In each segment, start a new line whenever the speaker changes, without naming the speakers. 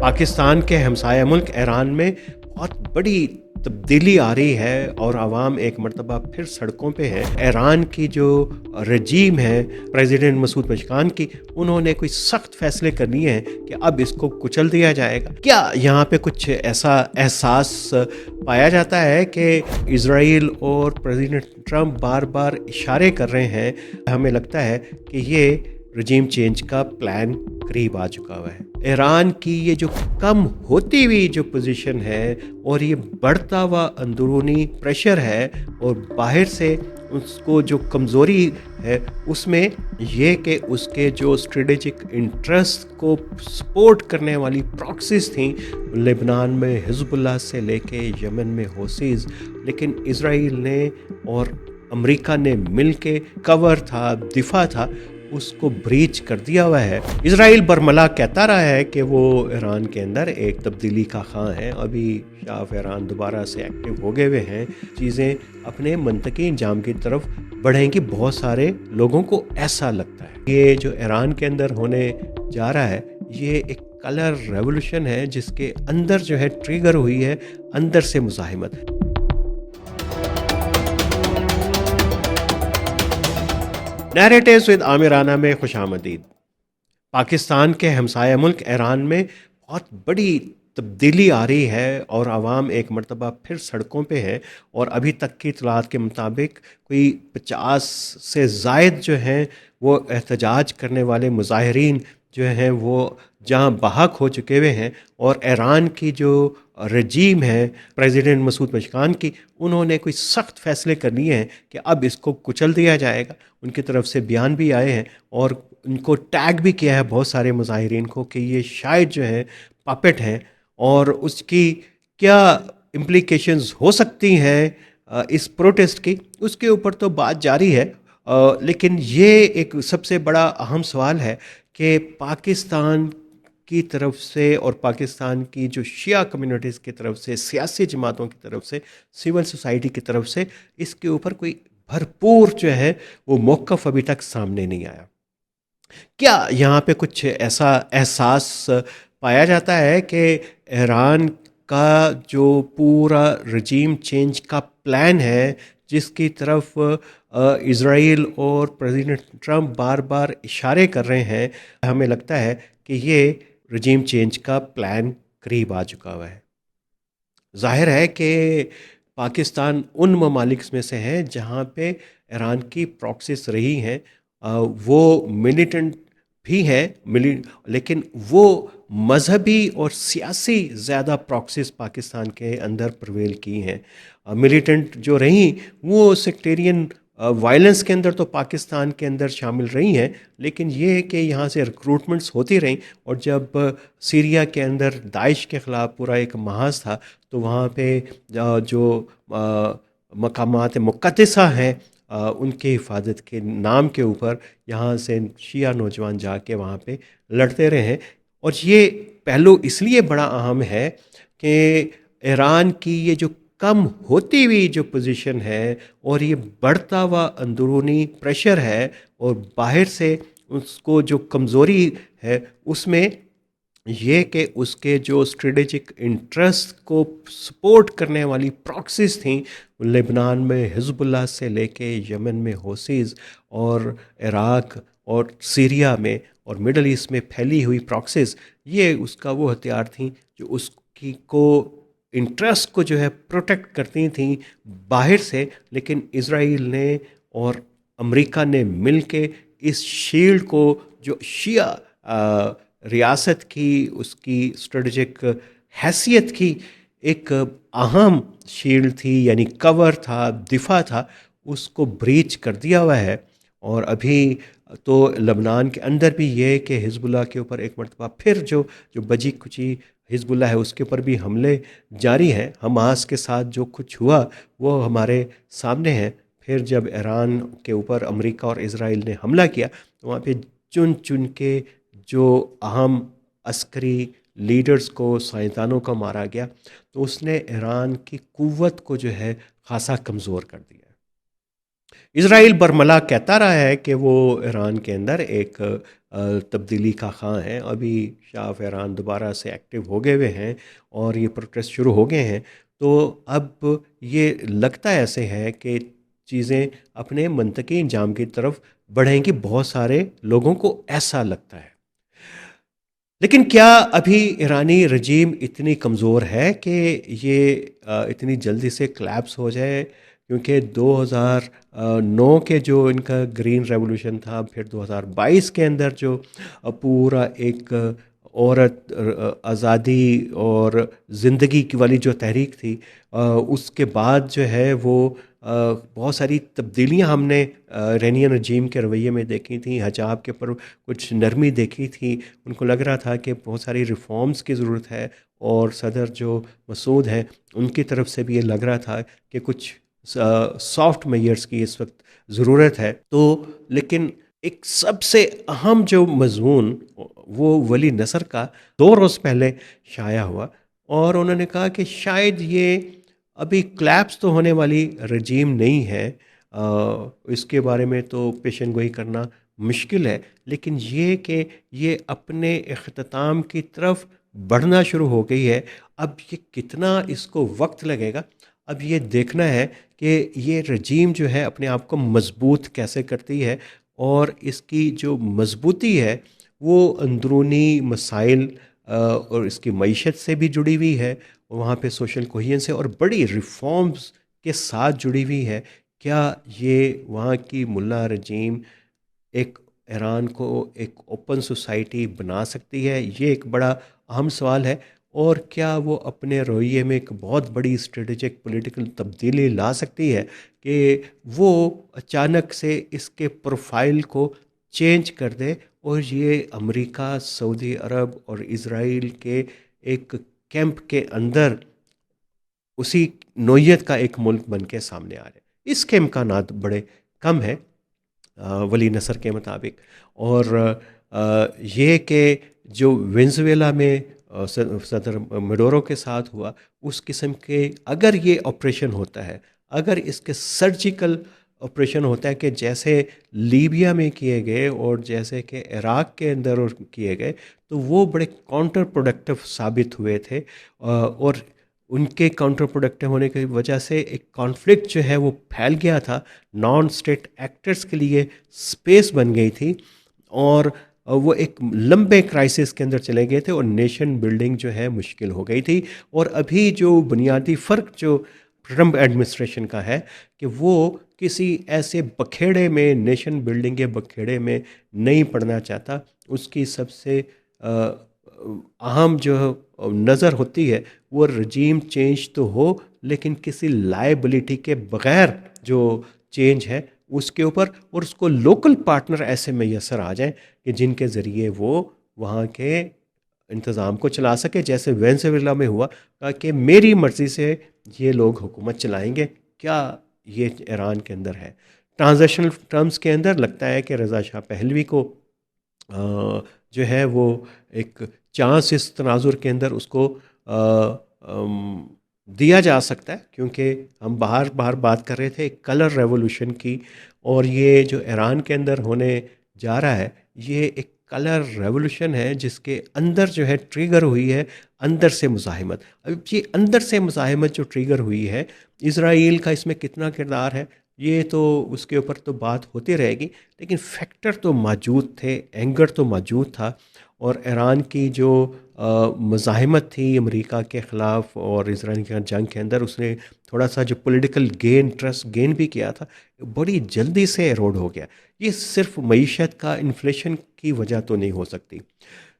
पाकिस्तान के हमसाया मुल्क ईरान में बहुत बड़ी तब्दीली आ रही है और आवाम एक मरतबा फिर सड़कों पे है। ईरान की जो रजीम है प्रेसिडेंट मसूद पजकान की, उन्होंने कोई सख्त फैसले करनी है कि अब इसको कुचल दिया जाएगा। क्या यहाँ पे कुछ ऐसा एहसास पाया जाता है कि इजराइल और प्रेसिडेंट ट्रंप बार बार इशारे कर रहे हैं? हमें लगता है कि ये रजीम चेंज का प्लान करीब आ चुका हुआ है। ईरान की ये जो कम होती हुई जो पोजीशन है और ये बढ़ता हुआ अंदरूनी प्रेशर है और बाहर से उसको जो कमज़ोरी है, उसमें ये कि उसके जो स्ट्रेटेजिक इंटरेस्ट को सपोर्ट करने वाली प्रॉक्सीज थी लेबनान में हिजबुल्लाह से लेके यमन में हौसीज़, लेकिन इजराइल ने और अमेरिका ने मिलके कवर था, दिफा था, उसको ब्रीच कर दिया हुआ है। इजराइल बरमला कहता रहा है कि वो ईरान के अंदर एक तब्दीली का खां है। अभी शाह ईरान दोबारा से एक्टिव हो गए हुए हैं, चीज़ें अपने मंतकी इंजाम की तरफ बढ़ेंगी। बहुत सारे लोगों को ऐसा लगता है ये जो ईरान के अंदर होने जा रहा है, ये एक कलर रेवोल्यूशन है जिसके अंदर जो है ट्रिगर हुई है अंदर से मुज़ाहिमत। नैरेटिव्स विद आमिराना में खुशामदीद। पाकिस्तान के हमसाया मुल्क ईरान में बहुत बड़ी तब्दीली आ रही है और आवाम एक मरतबा फिर सड़कों पे है। और अभी तक की इतलात के मुताबिक कोई 50 से ज़ायद जो हैं वो एहतजाज करने वाले मुजाहिरीन जो हैं वो जहाँ बहक हो चुके हुए हैं। और ईरान की जो रजीम है प्रेसिडेंट मसूद पजकान की, उन्होंने कोई सख्त फैसले करनी है कि अब इसको कुचल दिया जाएगा। उनकी तरफ से बयान भी आए हैं और उनको टैग भी किया है बहुत सारे मुजाहिरीन को कि ये शायद जो है पपेट हैं और उसकी क्या इम्प्लीकेशंस हो सकती हैं इस प्रोटेस्ट की, उसके ऊपर तो बात जारी है। लेकिन ये एक सबसे बड़ा अहम सवाल है कि पाकिस्तान की तरफ से और पाकिस्तान की जो शिया कम्युनिटीज़ की तरफ से, सियासी जमातों की तरफ से, सिविल सोसाइटी की तरफ से इसके ऊपर कोई भरपूर जो है वो मौक़िफ़ अभी तक सामने नहीं आया। क्या यहाँ पे कुछ ऐसा एहसास पाया जाता है कि ईरान का जो पूरा रजीम चेंज का प्लान है, जिसकी तरफ इजराइल और प्रेसिडेंट ट्रंप बार बार इशारे कर रहे हैं, हमें लगता है कि ये रजीम चेंज का प्लान करीब आ चुका हुआ है। जाहिर है कि पाकिस्तान उन ममालिक में से है जहाँ पे ईरान की प्रॉक्सीज रही हैं। वो मिलिटेंट भी है लेकिन वो मजहबी और सियासी ज़्यादा प्रॉक्सीज पाकिस्तान के अंदर प्रवेल की हैं। मिलिटेंट जो रहीं वो सेक्टेरियन वायलेंस के अंदर तो पाकिस्तान के अंदर शामिल रही हैं, लेकिन ये है कि यहाँ से रिक्रूटमेंट्स होती रहीं। और जब सीरिया के अंदर दाइश के ख़िलाफ़ पूरा एक महाज था, तो वहाँ पे जो मकामात मुक़द्दसा हैं उनके हिफाजत के नाम के ऊपर यहाँ से शिया नौजवान जाके वहाँ पे लड़ते रहे हैं। और ये पहलू इसलिए बड़ा अहम है कि ईरान की ये जो कम होती हुई जो पोजीशन है और ये बढ़ता हुआ अंदरूनी प्रेशर है और बाहर से उसको जो कमज़ोरी है, उसमें ये कि उसके जो स्ट्रेटेजिक इंटरेस्ट को सपोर्ट करने वाली प्रॉक्सीज थी लेबनान में हिजबुल्लाह से लेके यमन में हौसीज़ और इराक और सीरिया में और मिडल ईस्ट में फैली हुई प्रॉक्सीज, ये उसका वो हथियार थी जो उसकी को इंटरेस्ट को जो है प्रोटेक्ट करती थी बाहर से। लेकिन इजराइल ने और अमेरिका ने मिलके इस शील्ड को जो शिया रियासत की उसकी स्ट्रेटजिक हैसियत की एक अहम शील्ड थी, यानी कवर था, दिफा था, उसको ब्रीच कर दिया हुआ है। और अभी तो लबनान के अंदर भी ये कि हिजबुल्लाह के ऊपर एक मरतबा फिर जो जो बजी कुची हिजबुल्लाह है उसके ऊपर भी हमले जारी हैं। हमास के साथ जो कुछ हुआ वो हमारे सामने है। फिर जब ईरान के ऊपर अमेरिका और इजराइल ने हमला किया तो वहाँ पे चुन चुन के जो अहम अस्करी लीडर्स को, साइंसदानों को मारा गया, तो उसने ईरान की कुव्वत को जो है खासा कमज़ोर कर दिया। इजराइल बरमला कहता रहा है कि वो ईरान के अंदर एक तब्दीली का ख़ां हैं। अभी शाह ऑफ ईरान दोबारा से एक्टिव हो गए हुए हैं और ये प्रोटेस्ट शुरू हो गए हैं। तो अब ये लगता ऐसे है कि चीज़ें अपने मनतकी अंजाम की तरफ बढ़ेंगी, बहुत सारे लोगों को ऐसा लगता है। लेकिन क्या अभी ईरानी रजीम इतनी कमज़ोर है कि ये इतनी जल्दी से क्लैप्स हो जाए? क्योंकि 2009 के जो इनका ग्रीन रेवोल्यूशन था, फिर 2022 के अंदर जो पूरा एक औरत आज़ादी और ज़िंदगी की वाली जो तहरीक थी, उसके बाद जो है वो बहुत सारी तब्दीलियां हमने इरानियन रजीम के रवैये में देखी थी। हिजाब के ऊपर कुछ नरमी देखी थी। उनको लग रहा था कि बहुत सारी रिफॉर्म्स की ज़रूरत है, और सदर जो मसूद हैं उनकी तरफ से भी ये लग रहा था कि कुछ सॉफ्ट मेयर्स की इस वक्त ज़रूरत है। तो लेकिन एक सबसे अहम जो मज़मून वो वली नसर का 2 रोज़ पहले शाया हुआ, और उन्होंने कहा कि शायद ये अभी क्लैप्स तो होने वाली रजीम नहीं है। इसके बारे में तो पेशन गोई करना मुश्किल है, लेकिन ये कि ये अपने इख्तिताम की तरफ बढ़ना शुरू हो गई है। अब ये कितना इसको वक्त लगेगा, अब ये देखना है कि ये रजीम जो है अपने आप को मजबूत कैसे करती है, और इसकी जो मजबूती है वो अंदरूनी मसाइल और इसकी मईशत से भी जुड़ी हुई है, वहाँ पे सोशल कोहिजन से और बड़ी रिफॉर्म्स के साथ जुड़ी हुई है। क्या ये वहाँ की मुल्ला रजीम एक ईरान को एक ओपन सोसाइटी बना सकती है? ये एक बड़ा अहम सवाल है। और क्या वो अपने रवैये में एक बहुत बड़ी स्ट्रेटेजिक पॉलिटिकल तब्दीली ला सकती है कि वो अचानक से इसके प्रोफाइल को चेंज कर दे, और ये अमेरिका, सऊदी अरब और इज़राइल के एक कैंप के अंदर उसी नोयत का एक मुल्क बन के सामने आ रहे हैं? इसके इम्कानात बड़े कम हैं वली नसर के मुताबिक। और ये कि जो वेनेज़ुएला में सदर मेडोरो के साथ हुआ, उस किस्म के अगर ये ऑपरेशन होता है, अगर इसके सर्जिकल ऑपरेशन होता है कि जैसे लीबिया में किए गए और जैसे कि इराक़ के अंदर और किए गए, तो वो बड़े काउंटर प्रोडक्टिव साबित हुए थे। और उनके काउंटर प्रोडक्टिव होने की वजह से एक कॉन्फ्लिक्ट जो है वो फैल गया था, नॉन स्टेट एक्टर्स के लिए स्पेस बन गई थी, और वो एक लंबे क्राइसिस के अंदर चले गए थे, और नेशन बिल्डिंग जो है मुश्किल हो गई थी। और अभी जो बुनियादी फ़र्क जो ट्रम्प एडमिनिस्ट्रेशन का है कि वो किसी ऐसे बखेड़े में, नेशन बिल्डिंग के बखेड़े में नहीं पड़ना चाहता। उसकी सबसे अहम जो नज़र होती है वो रजीम चेंज तो हो, लेकिन किसी लायबिलिटी के बग़ैर जो चेंज है उसके ऊपर, और उसको लोकल पार्टनर ऐसे मैसर आ जाएं कि जिनके ज़रिए वो वहाँ के इंतज़ाम को चला सके, जैसे वेनेज़ुएला में हुआ कि मेरी मर्ज़ी से ये लोग हुकूमत चलाएंगे। क्या ये ईरान के अंदर है? ट्रांजिशनल टर्म्स के अंदर लगता है कि रज़ा शाह पहलवी को जो है वो एक चांस इस तनाजुर के अंदर उसको दिया जा सकता है, क्योंकि हम बाहर बाहर बात कर रहे थे कलर रेवोल्यूशन की, और ये जो ईरान के अंदर होने जा रहा है ये एक कलर रेवोल्यूशन है जिसके अंदर जो है ट्रिगर हुई है अंदर से मुज़ाहिमत। अब ये अंदर से मुज़ाहिमत जो ट्रिगर हुई है, इसराइल का इसमें कितना किरदार है ये तो उसके ऊपर तो बात होती रहेगी, लेकिन फैक्टर तो मौजूद थे, एंगर तो मौजूद था। और ईरान की जो मुज़ाहिमत थी अमेरिका के ख़िलाफ़ और इसराइल के जंग के अंदर, उसने थोड़ा सा जो पॉलिटिकल गेन, ट्रस्ट गेन भी किया था, बड़ी जल्दी से एरोड हो गया। ये सिर्फ मईशत का इन्फ्लेशन की वजह तो नहीं हो सकती।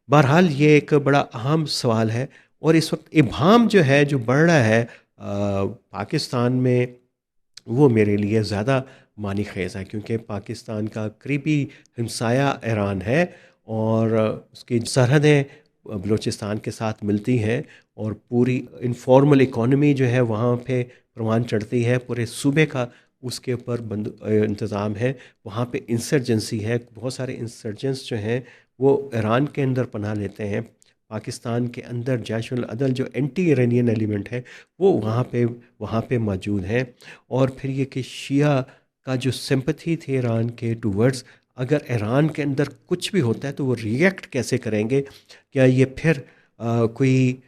बहरहाल ये एक बड़ा अहम सवाल है, और इस वक्त इबाम जो है जो बढ़ रहा है पाकिस्तान में, वो मेरे लिए ज़्यादा मानी ख़ेज़ है, क्योंकि पाकिस्तान का करीबी हमसाया ईरान है, और उसकी सरहदें बलूचिस्तान के साथ मिलती हैं, और पूरी इनफॉर्मल इकॉनमी जो है वहाँ पे परवान चढ़ती है, पूरे सूबे का उसके ऊपर इंतज़ाम है। वहाँ पे इंसर्जेंसी है, बहुत सारे इंसर्जेंट्स जो हैं वो ईरान के अंदर पनाह लेते हैं। पाकिस्तान के अंदर जैश उल अदल जो एंटी इरानियन एलिमेंट है वो वहाँ पे मौजूद है। और फिर ये कि शिया का जो सिंपथी थी ईरान के टूवर्ड्स, अगर ईरान के अंदर कुछ भी होता है तो वो रिएक्ट कैसे करेंगे? क्या ये फिर कोई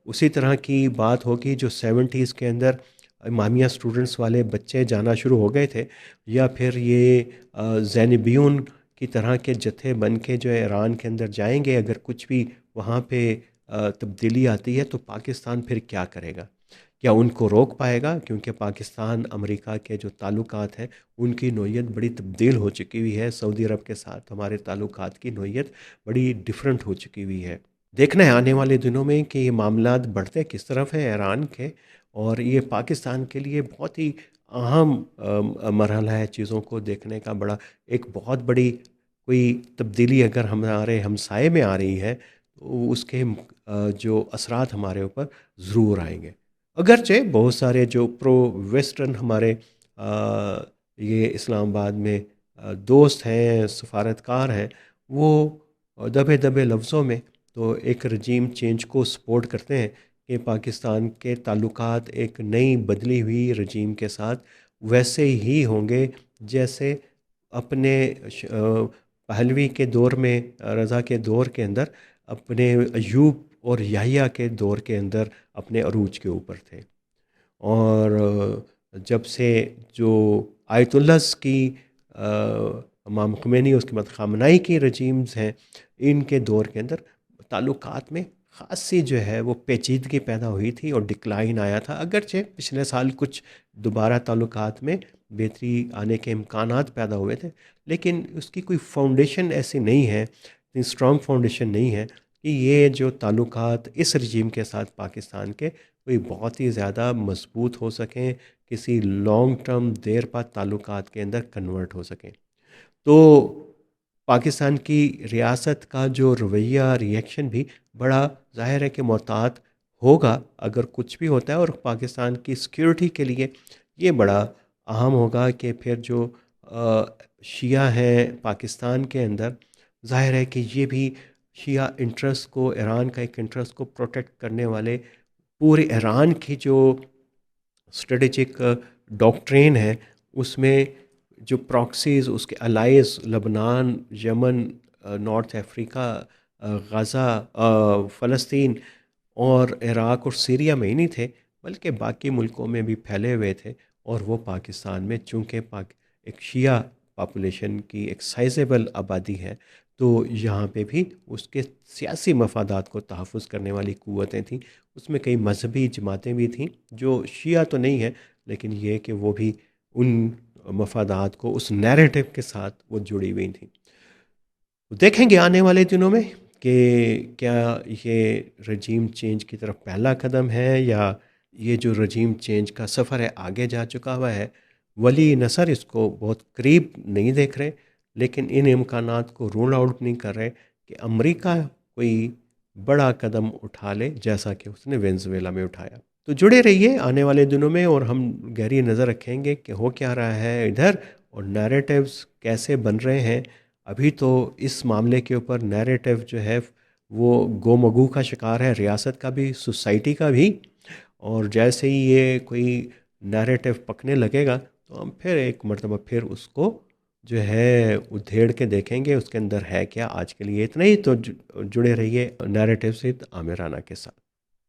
उसी तरह की बात होगी जो 70s के अंदर इमामिया स्टूडेंट्स वाले बच्चे जाना शुरू हो गए थे, या फिर ये ज़ैनिबियून की तरह के जत्थे बन के जो है ईरान के अंदर जाएंगे? अगर कुछ भी वहाँ पे तब्दीली आती है तो पाकिस्तान फिर क्या करेगा? क्या उनको रोक पाएगा? क्योंकि पाकिस्तान अमेरिका के जो ताल्लुकात हैं उनकी नोयत बड़ी तब्दील हो चुकी हुई है। सऊदी अरब के साथ हमारे ताल्लुकात की नोयत बड़ी डिफरेंट हो चुकी हुई है। देखना है आने वाले दिनों में कि ये मामलात बढ़ते किस तरफ हैं ईरान के, और ये पाकिस्तान के लिए बहुत ही अहम मरहला है चीज़ों को देखने का। बड़ा एक बहुत बड़ी कोई तब्दीली अगर हमारे हमसाये में आ रही है तो उसके जो असरात हमारे ऊपर ज़रूर आएंगे। अगरचे बहुत सारे जो प्रो वेस्टर्न हमारे ये इस्लामाबाद में दोस्त हैं, सफारतकार हैं, वो दबे दबे लफ्ज़ों में तो एक रजीम चेंज को सपोर्ट करते हैं कि पाकिस्तान के ताल्लुकात एक नई बदली हुई रजीम के साथ वैसे ही होंगे जैसे अपने पहलवी के दौर में, रज़ा के दौर के अंदर, अपने अयूब और याहिया के दौर के अंदर अपने अरूज के ऊपर थे। और जब से जो आयतुल्लास की इमाम ख़ुमैनी उसके बाद ख़ामनाई की रजीम्स हैं, इनके दौर के अंदर ताल्लुकात में ख़ासी जो है वो पेचीदगी पैदा हुई थी और डिक्लाइन आया था। अगरचे पिछले साल कुछ दोबारा ताल्लुकात में बेहतरी आने के इम्कानात पैदा हुए थे, लेकिन उसकी कोई फाउंडेशन ऐसी नहीं है, इतनी स्ट्रॉन्ग फाउंडेशन नहीं है कि ये जो ताल्लुकात इस रजीम के साथ पाकिस्तान के कोई बहुत ही ज़्यादा मजबूत हो सकें, किसी लॉन्ग टर्म देर बाद ताल्लुकात के अंदर कन्वर्ट हो सकें। तो पाकिस्तान की रियासत का जो रवैया, रिएक्शन भी बड़ा ज़ाहिर है कि मोहतात होगा अगर कुछ भी होता है, और पाकिस्तान की सिक्योरिटी के लिए ये बड़ा अहम होगा कि फिर जो शिया हैं पाकिस्तान के अंदर, ज़ाहिर है कि ये भी शिया इंटरेस्ट को, ईरान का एक इंटरेस्ट को प्रोटेक्ट करने वाले पूरे ईरान की जो स्ट्रेटेजिक डॉक्ट्रिन है उसमें जो प्रॉक्सीज़, उसके अलाइज़ लबनान, यमन, नॉर्थ अफ्रीका, गाज़ा, फ़लस्तीन और इराक़ और सीरिया में ही नहीं थे, बल्कि बाकी मुल्कों में भी फैले हुए थे। और वो पाकिस्तान में चूँकि एक शिया पॉपुलेशन की एक साइज़ेबल आबादी है, तो यहाँ पे भी उसके सियासी मफादात को तहफ़्फ़ुज़ करने वाली क़ुव्वतें थीं। उसमें कई मज़हबी जमातें भी थीं जो शिया तो नहीं है, लेकिन ये कि वो भी उन मफादात को, उस नैरेटिव के साथ वो जुड़ी हुई थी। देखेंगे आने वाले दिनों में कि क्या ये रजीम चेंज की तरफ पहला कदम है, या ये जो रजीम चेंज का सफ़र है आगे जा चुका हुआ है। वली नसर इसको बहुत करीब नहीं देख रहे, लेकिन इन इम्कानात को रूल आउट नहीं कर रहे कि अमेरिका कोई बड़ा कदम उठा ले जैसा कि उसने वेनेज़ुएला में उठाया। तो जुड़े रहिए आने वाले दिनों में, और हम गहरी नज़र रखेंगे कि हो क्या रहा है इधर, और नैरेटिव्स कैसे बन रहे हैं। अभी तो इस मामले के ऊपर नैरेटिव जो है वो गोमगू का शिकार है, रियासत का भी, सोसाइटी का भी। और जैसे ही ये कोई नैरेटिव पकने लगेगा तो हम फिर एक मर्तबा फिर उसको जो है उधेड़ के देखेंगे उसके अंदर है क्या। आज के लिए इतना ही। तो जुड़े रहिए नैरेटिव से आमिराना के साथ।